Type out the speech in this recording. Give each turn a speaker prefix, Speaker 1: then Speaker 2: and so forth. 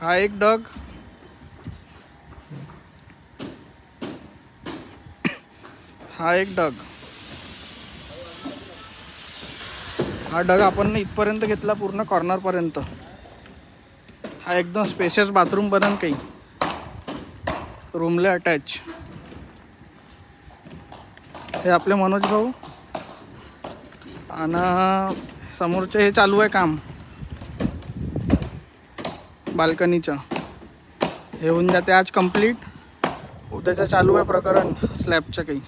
Speaker 1: हा एक डग, हा एक डग, हा डग आपण इथपर्यंत घेतला पूर्ण कॉर्नर पर्यंत. हा एकदम स्पेशियस बाथरूम बनन काही रूमला अटॅच. हे आपले मनोज भाऊ आणि समोरचे हे चालू आहे काम बाल्कनीचं. हे होऊन जाते आज कंप्लीट. उद्याचं चालू आहे प्रकरण स्लॅबचं काही.